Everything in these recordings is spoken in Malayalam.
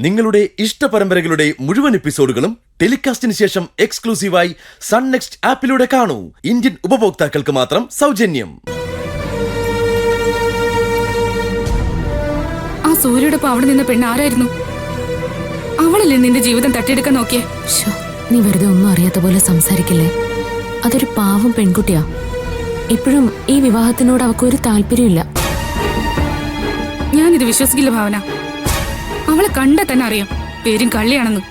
നിങ്ങളുടെ ഇഷ്ട പരമ്പരകളുടെ മുഴുവൻ എപ്പിസോഡുകളും ടെലികാസ്റ്റിന് ശേഷം എക്സ്ക്ലൂസീവായി സൺ നെക്സ്റ്റ് ആപ്പിലൂടെ കാണൂ. ഇന്ത്യൻ ഉപഭോക്താക്കൾക്ക് മാത്രം സൗജന്യം. ആ സൂര്യയോടൊപ്പം അവിടെ നിന്ന പെണ്ണ് ആരായിരുന്നു? അവളല്ലേ നിന്റെ ജീവിതം തട്ടിയെടുക്കാൻ നോക്കിയേ? നീ വെറുതെ ഒന്നും അറിയാത്ത പോലെ സംസാരിക്കില്ലേ? അതൊരു പാവം പെൺകുട്ടിയാ. ഇപ്പോഴും ഈ വിവാഹത്തിനോട് അവക്കൊരു താല്പര്യമില്ല. ഞാനിത് വിശ്വസിക്കില്ല ഭാവന. അവളെ കണ്ടാൽ തന്നെ അറിയാം പേരും കള്ളിയാണെന്ന്.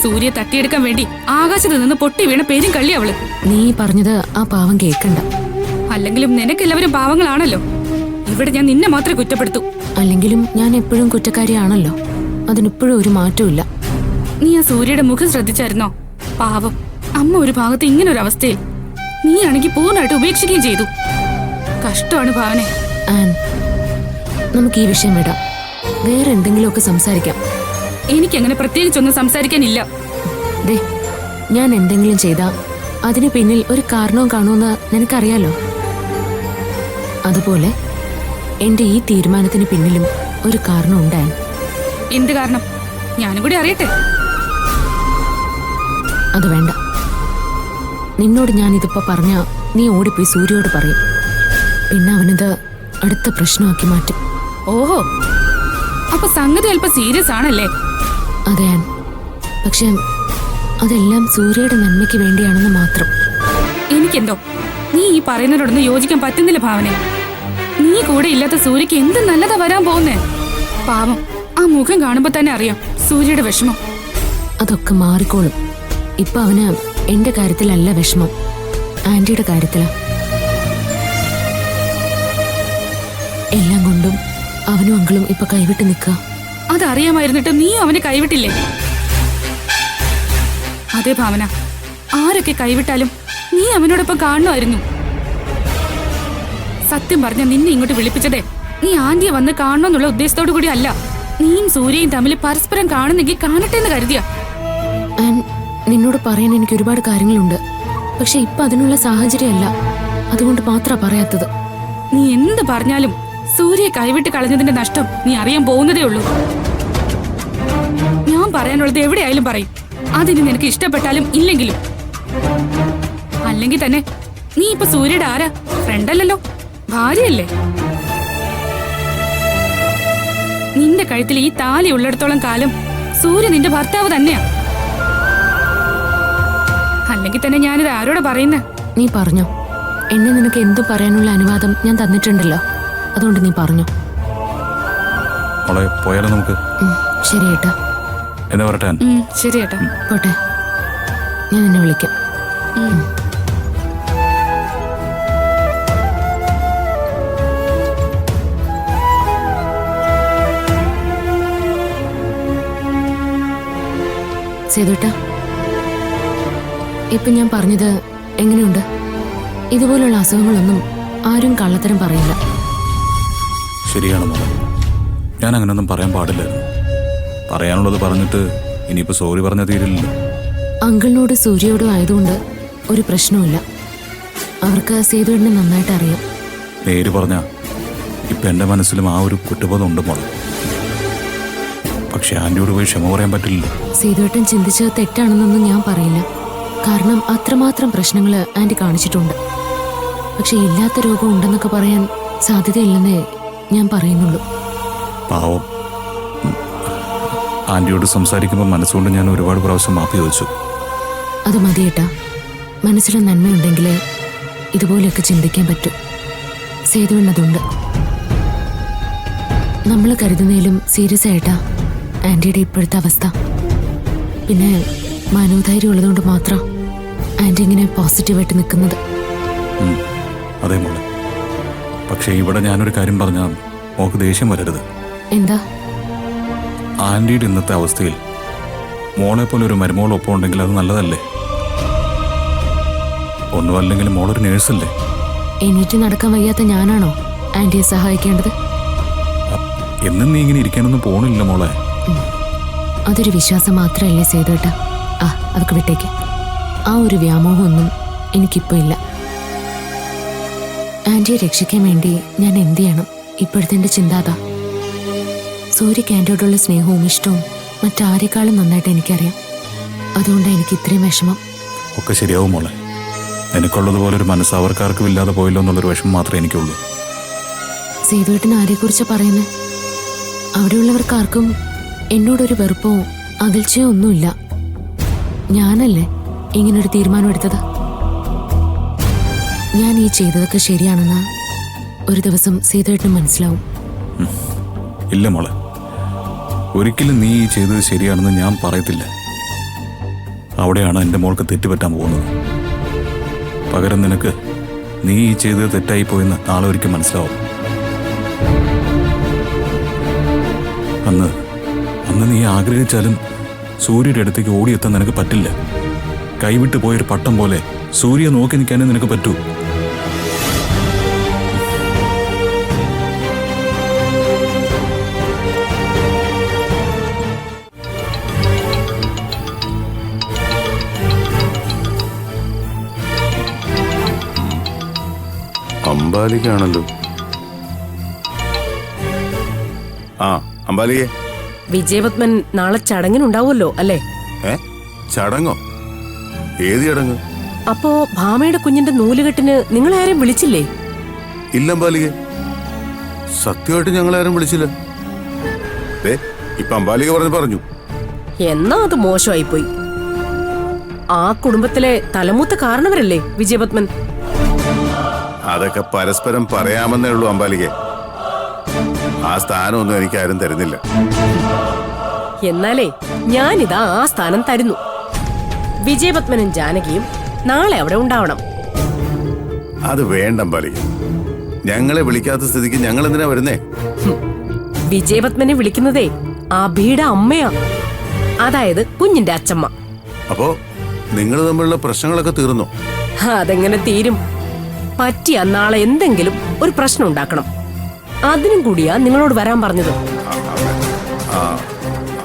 സൂര്യ തട്ടിയെടുക്കാൻ വേണ്ടി ആകാശത്ത് നിന്ന് പൊട്ടി വീണ പേരും കള്ളി അവള്. നീ പറഞ്ഞത് ആ പാവം കേൾക്കണ്ട. അല്ലെങ്കിലും നിനക്കെല്ലാവരും പാവങ്ങളാണല്ലോ. ഇവിടെ ഞാൻ നിന്നെ മാത്രമേ കുറ്റപ്പെടുത്തൂ. അല്ലെങ്കിലും ഞാൻ എപ്പോഴും കുറ്റക്കാരിയാണല്ലോ. അതിനിപ്പോഴും ഒരു മാറ്റമില്ല. നീ ആ സൂര്യയുടെ മുഖം ശ്രദ്ധിച്ചായിരുന്നോ? പാവം അമ്മ ഒരു ഭാഗത്ത് ഇങ്ങനൊരു അവസ്ഥയിൽ, നീ ആണെങ്കിൽ പൂർണ്ണമായിട്ട് ഉപേക്ഷിക്കുകയും ചെയ്തു. കഷ്ടമാണ് ഭാവനെ. നമുക്ക് ഈ വിഷയം വിടാം. വേറെ എന്തെങ്കിലുമൊക്കെ സംസാരിക്കാം. എനിക്കങ്ങനെ പ്രത്യേകിച്ചൊന്നും സംസാരിക്കാനില്ല. ദേ, ഞാൻ എന്തെങ്കിലും ചെയ്താ അതിന് പിന്നിൽ ഒരു കാരണവും കാണുമെന്ന് നിനക്കറിയാലോ. അതുപോലെ എന്റെ ഈ തീരുമാനത്തിന് പിന്നിലും ഒരു കാരണം ഉണ്ടായി. എന്ത് കാരണം? ഞാനും കൂടി അറിയട്ടെ. അത് വേണ്ട. നിന്നോട് ഞാൻ ഇതിപ്പോ പറഞ്ഞ നീ ഓടിപ്പോയി സൂര്യയോട് പറയും. പിന്നെ അവനിത് അടുത്ത പ്രശ്നമാക്കി മാറ്റും. ഓഹോ, അപ്പൊ സംഗതി അല്പം സീരിയസ് ആണല്ലേ? അതെ, പക്ഷെ അതെല്ലാം സൂര്യയുടെ നന്മയ്ക്ക് വേണ്ടിയാണെന്ന് മാത്രം. എനിക്കെന്തോ നീ ഈ പറയുന്നതിനോടൊന്നും യോജിക്കാൻ പറ്റുന്നില്ല ഭാവനെ. നീ കൂടെ ഇല്ലാത്ത സൂര്യക്ക് എന്ത് നല്ലതാ വരാൻ പോകുന്നേ? പാവം, ആ മുഖം കാണുമ്പോ തന്നെ അറിയാം സൂര്യയുടെ വിഷമം. അതൊക്കെ മാറിക്കോളും. ഇപ്പൊ അവന് എന്റെ കാര്യത്തിലല്ല വിഷമം, ആന്റിയുടെ കാര്യത്തിലാ. എല്ലാം കൊണ്ടും അവനും അങ്കിളും ഇപ്പൊ കൈവിട്ട് നിൽക്കുക. അതറിയാമായിരുന്നിട്ട് നീ അവനെ കൈവിട്ടില്ലേ? അതെ ഭാവന, ആരൊക്കെ കൈവിട്ടാലും നീ അവനോടൊപ്പം കാണുമായിരുന്നു. സത്യം പറഞ്ഞ നിന്നെ ഇങ്ങോട്ട് വിളിപ്പിച്ചതേ നീ ആന്റിയെ വന്ന് കാണണമെന്നുള്ള ഉദ്ദേശത്തോടു കൂടി അല്ല. നീയും സൂര്യയും തമ്മിൽ പരസ്പരം കാണുന്നെങ്കിൽ കാണട്ടെ എന്ന് കരുതിയ. നിന്നോട് പറയാൻ എനിക്ക് ഒരുപാട് കാര്യങ്ങളുണ്ട്, പക്ഷെ ഇപ്പൊ അതിനുള്ള സാഹചര്യമല്ല. അതുകൊണ്ട് മാത്രമാ പറയാത്തത്. നീ എന്ത് പറഞ്ഞാലും സൂര്യയെ കൈവിട്ട് കളഞ്ഞതിന്റെ നഷ്ടം നീ അറിയാൻ പോകുന്നതേ ഉള്ളൂ. ഞാൻ പറയാനുള്ളത് എവിടെയായാലും പറയും. അതിന് നിനക്ക് ഇഷ്ടപ്പെട്ടാലും ഇല്ലെങ്കിലും. അല്ലെങ്കിൽ തന്നെ നീ ഇപ്പൊ സൂര്യയുടെ ആരാ? ഫ്രണ്ടല്ലല്ലോ, ഭാര്യയല്ലേ? നിന്റെ കഴുത്തിൽ ഈ താലി ഉള്ളിടത്തോളം കാലം സൂര്യ നിന്റെ ഭർത്താവ് തന്നെയാ. അല്ലെങ്കിൽ തന്നെ ഞാനിത് ആരോട് പറയുന്നേ? നീ പറഞ്ഞോ. എന്നെ നിനക്ക് എന്തു പറയാനുള്ള അനുവാദം ഞാൻ തന്നിട്ടുണ്ടല്ലോ. അതുകൊണ്ട് നീ പറഞ്ഞു. പോയാലോ നമുക്ക്? ശരി ഏട്ടാ. എന്നാ പറട്ടെ? ശരി ഏട്ടാ, പോട്ടെ. ഞാൻ നിന്നെ വിളിക്കാം. സേതുട്ടാ, ഇപ്പൊ ഞാൻ പറഞ്ഞത് എങ്ങനെയുണ്ട്? ഇതുപോലുള്ള അസുഖങ്ങളൊന്നും ആരും കള്ളത്തരം പറയില്ല. ശരിയാണ് മോളെ, ഞാൻ അങ്ങനെയൊന്നും പറയാൻ പാടില്ലായിരുന്നു. പറയാനുള്ളത് പറഞ്ഞിട്ട് ഇനിയിപ്പോ സോറി പറഞ്ഞ തീരില്ലല്ലോ. അങ്കിളിനോട് സൂര്യയോടും ആയതുകൊണ്ട് ഒരു പ്രശ്നവുമില്ല. അവർക്ക് സേതുവിനെ നന്നായിട്ട് അറിയാം. നേര് പറഞ്ഞ ഇപ്പൊ എന്റെ മനസ്സിലും ആ ഒരു കുറ്റബോധം ഉണ്ട് മോളെ. പക്ഷെ ആന്റിയോട് പോയി ക്ഷമ പറയാൻ പറ്റില്ല. സേതുവേട്ടൻ ചിന്തിച്ചത് തെറ്റാണെന്നൊന്നും ഞാൻ പറയില്ല. കാരണം അത്രമാത്രം പ്രശ്നങ്ങൾ ആന്റി കാണിച്ചിട്ടുണ്ട്. പക്ഷെ ഇല്ലാത്ത രോഗം ഉണ്ടെന്നൊക്കെ പറയാൻ സാധ്യതയില്ലെന്നേ ഞാൻ പറയുന്നുള്ളൂ. പാവം, ആന്റിയോട് സംസാരിക്കുമ്പോൾ മനസ്സുകൊണ്ട് ഞാൻ ഒരുപാട് പ്രാവശ്യം മാപ്പി ചോദിച്ചു. അത് മതിയേട്ടാ. മനസ്സിൽ നന്മയുണ്ടെങ്കിൽ ഇതുപോലെയൊക്കെ ചിന്തിക്കാൻ പറ്റും. സേതുവിനതുണ്ട്. നമ്മൾ കരുതുന്നതിലും സീരിയസ് ആയിട്ടാ ആന്റിയുടെ ഇപ്പോഴത്തെ അവസ്ഥ. പിന്നെ മനോധൈര്യം ഉള്ളതുകൊണ്ട് മാത്രം ആന്റി ഇങ്ങനെ പോസിറ്റീവായിട്ട് നിൽക്കുന്നത്. അതെ മോളെ, പക്ഷെ ഇവിടെ ഞാനൊരു കാര്യം പറഞ്ഞാൽ മോക്ക് ദേഷ്യം വരരുത്. എന്താ? ആന്റിയുടെ ഇന്നത്തെ അവസ്ഥയിൽ മോളെ പോലെ ഒരു മരുമോളൊപ്പം ഉണ്ടെങ്കിൽ അത് നല്ലതല്ലേ? ഒന്നുമല്ലെങ്കിലും മോളൊരു നേഴ്സല്ലേ? എണീറ്റ് നടക്കാൻ വയ്യാത്ത ഞാനാണോ ആന്റിയെ സഹായിക്കേണ്ടത്? എന്നും നീ ഇങ്ങനെ ഇരിക്കാനൊന്നും പോണില്ല മോളെ. അതൊരു വിശ്വാസം മാത്രമല്ലേ സേതുവേട്ടാ. അതൊക്കെ വിട്ടേക്ക്. ആ ഒരു വ്യാമോഹമൊന്നും എനിക്കിപ്പോ ഇല്ല. ആന്റിയെ രക്ഷിക്കാൻ വേണ്ടി ഞാൻ എന്ത് ചെയ്യണം? ഇപ്പോഴത്തെ എന്റെ ചിന്താതാ. സൂര്യക്ക് ആൻറ്റിയോടുള്ള സ്നേഹവും ഇഷ്ടവും മറ്റാരെക്കാളും നന്നായിട്ട് എനിക്കറിയാം. അതുകൊണ്ടാണ് എനിക്ക് ഇത്രയും വിഷമം. ഒക്കെ ശരിയാവും മോളെ. നിനക്കുള്ളതുപോലെ ഒരു മനസ്സ് അവർക്കാർക്കും ഇല്ലാതെ പോയല്ലോ എന്നുള്ളൊരു വിഷമം മാത്രമേ എനിക്കുള്ളൂ. സേതുവേട്ടൻ ആരെക്കുറിച്ചാ പറയുന്നത്? അവിടെയുള്ളവർക്കാർക്കും എന്നോടൊരു വെറുപ്പോ അകൽച്ചയോ ഒന്നുമില്ല. ഞാനല്ലേ ഇങ്ങനൊരു തീരുമാനം എടുത്തത്. ഞാൻ ഈ ചെയ്തതൊക്കെ ശരിയാണെന്ന് ഒരു ദിവസം സേതുവേട്ടന് മനസ്സിലാവും. ഇല്ല മോളെ, ഒരിക്കലും നീ ഈ ചെയ്തത് ശരിയാണെന്ന് ഞാൻ പറയത്തില്ല. അവിടെയാണ് എൻ്റെ മോൾക്ക് തെറ്റുപറ്റാൻ പോകുന്നത്. പകരം നിനക്ക് നീ ഈ ചെയ്തത് തെറ്റായി പോയെന്ന് നാളെ ഒരിക്കൽ മനസ്സിലാവും. അന്ന് നീ ആഗ്രഹിച്ചാലും സൂര്യയുടെ അടുത്തേക്ക് ഓടിയെത്താൻ നിനക്ക് പറ്റില്ല. കൈവിട്ട് പോയൊരു പട്ടം പോലെ സൂര്യ നോക്കി നിൽക്കാനേ നിനക്ക് പറ്റൂ. അംബാലികാണല്ലോ. ആ അംബാലികെ. വിജയപത്മൻ നാളെ ചടങ്ങിനുണ്ടാവുമല്ലോ അല്ലേ? ചടങ്ങോ? ഏത് ചടങ്ങ്? അപ്പോ ഭാമയുടെ കുഞ്ഞിന്റെ നൂലുകെട്ടിന് നിങ്ങളെ ആരും വിളിച്ചില്ലേ? ഇല്ല അംബാലികെ, സത്യമായിട്ട് ഞങ്ങളാരും വിളിച്ചില്ല. ഇപ്പൊ അംബാലിക പറഞ്ഞു. എന്നാ അത് മോശമായിപ്പോയി. ആ കുടുംബത്തിലെ തലമൂത്ത കാരണവരല്ലേ വിജയപത്മൻ? അതൊക്കെ പരസ്പരം പറയാമെന്നേ ഉള്ളൂ അംബാലികെ. ആ സ്ഥാനമൊന്നും എനിക്ക് ആരും തരുന്നില്ല. എന്നാലേ ഞാനിതാ ആ സ്ഥാനം തരുന്നു. വിജയപത്മനും ജാനകിയും നാളെ അവിടെ ഉണ്ടാവണം. അത് വേണ്ട അംബാലിക. ഞങ്ങളെ വിളിക്കാത്ത സ്ഥിതിക്ക് ഞങ്ങൾ എന്തിനാ വരുന്നേ? വിജയപത്മനെ വിളിക്കുന്നതേ അബിയുടെ അമ്മയാ, അതായത് കുഞ്ഞിന്റെ അച്ഛമ്മ. അപ്പോ നിങ്ങൾ തമ്മിലുള്ള പ്രശ്നങ്ങളൊക്കെ തീർന്നോ? അതെങ്ങനെ തീരും? പറ്റിയ നാളെ എന്തെങ്കിലും ഒരു പ്രശ്നം ഉണ്ടാക്കണം. അതിനും കൂടിയാ നിങ്ങളോട് വരാൻ പറഞ്ഞത്.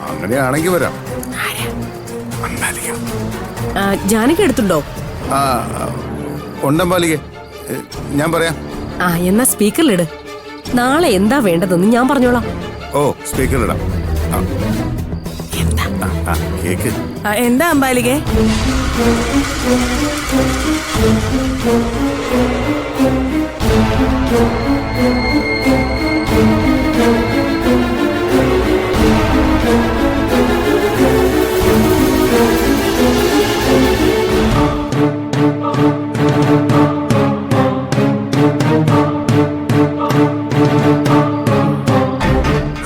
അങ്ങനെയാണെങ്കിൽ വരാം. ജാനകി എടുത്തുണ്ടോ? ഉണ്ടമ്പാലികെ, ഞാൻ പറയാം. എന്നാ സ്പീക്കറിലിട്. നാളെ എന്താ വേണ്ടതെന്ന് ഞാൻ പറഞ്ഞോളാം. ഓ, സ്പീക്കറിലിടാം. കേക്ക്. എന്താ അമ്പാലികെ?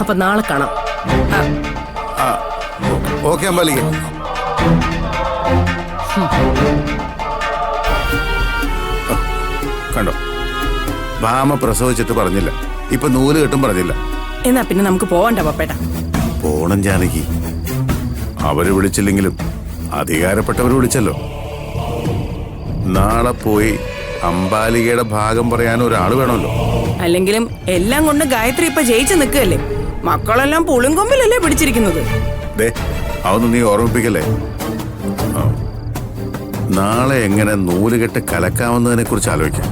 അപ്പൊ നാളെ കാണാം. ഓക്കെ അമ്പാലികെ. കണ്ടോ, ഭാമ പ്രസവിച്ചിട്ട് പറഞ്ഞില്ല, ഇപ്പൊ നൂല് കെട്ടും പറഞ്ഞില്ല. എന്നാ പിന്നെ നമുക്ക് പോവണ്ട പപ്പേട്ട. പോണം ജാനകി. അവര് വിളിച്ചില്ലെങ്കിലും അധികാരപ്പെട്ടവർ വിളിച്ചല്ലോ. നാളെ പോയി അംബാലികയുടെ ഭാഗം പറയാൻ ഒരാൾ വേണമല്ലോ. അല്ലെങ്കിലും എല്ലാം കൊണ്ട് ഗായത്രി ഇപ്പൊ ജയിച്ചു നിൽക്കുകയല്ലേ. മക്കളെല്ലാം പുളിങ്കൊമ്പിലല്ലേ പിടിച്ചിരിക്കുന്നത്. അതൊന്നും നീ ഓർമ്മിപ്പിക്കല്ലേ. നാളെ എങ്ങനെ നൂലുകെട്ട് കലക്കാവുന്നതിനെ കുറിച്ച് ആലോചിക്കാം.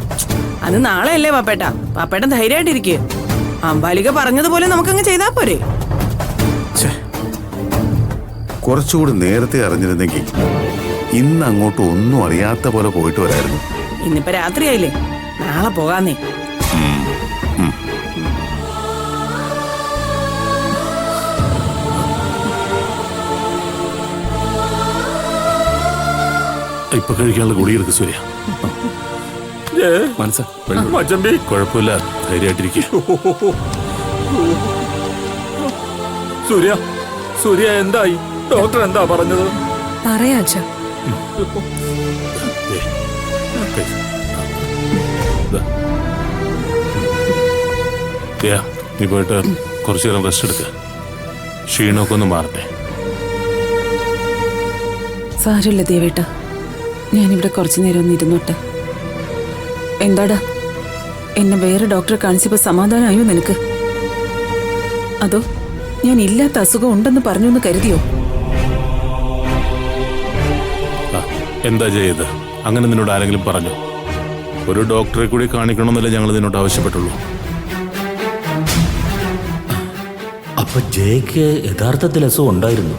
അത് നാളെ അല്ലേ പാപ്പേട്ട? പാപ്പേട്ടൻ ധൈര്യമായിട്ടിരിക്കുക. അംബാലിക പറഞ്ഞതുപോലെ നമുക്കങ്ങ് ചെയ്താ പോരെ? കുറച്ചുകൂടി നേരത്തെ അറിഞ്ഞിരുന്നെങ്കിൽ ഇന്ന് അങ്ങോട്ട് ഒന്നും അറിയാത്ത പോലെ പോയിട്ട് വരായിരുന്നു. ഇന്നിപ്പോ രാത്രിയായില്ലേ, നാളെ പോകാന്നേ. ഇപ്പൊ കഴിക്കാനുള്ള കുടിയെടുക്ക് സൂര്യ. കുഴപ്പമില്ല, ധൈര്യമായിട്ടിരിക്കുക. സൂര്യ, സൂര്യ എന്തായി? ഡോക്ടർ എന്താ പറഞ്ഞത്? പറയാ നീ പോയിട്ട് കുറച്ചു നേരം റെസ്റ്റ് എടുക്ക. ക്ഷീണമൊക്കെ ഒന്ന് മാറട്ടെ. സാരമില്ല ദേവേട്ട, ഞാനിവിടെ കുറച്ചു നേരം ഒന്ന് ഇരുന്നോട്ടെ. എന്താടാ, എന്നെ വേറെ ഡോക്ടറെ കാണിച്ചപ്പോ സമാധാനമായോ നിനക്ക്? അതോ ഞാൻ ഇല്ലാത്ത അസുഖം ഉണ്ടെന്ന് പറഞ്ഞു എന്ന് കരുതിയോ? എന്താ ചെയ്ത്? അങ്ങനെ നിന്നോട് ആരെങ്കിലും പറഞ്ഞോ? ഒരു ഡോക്ടറെ കൂടി കാണിക്കണമെന്നല്ലേ ഞങ്ങൾ നിന്നോട് ആവശ്യപ്പെട്ടുള്ളൂ. അപ്പൊ അപ്പൊ ജയക്ക് യഥാർത്ഥത്തിൽ അസുഖം ഉണ്ടായിരുന്നു.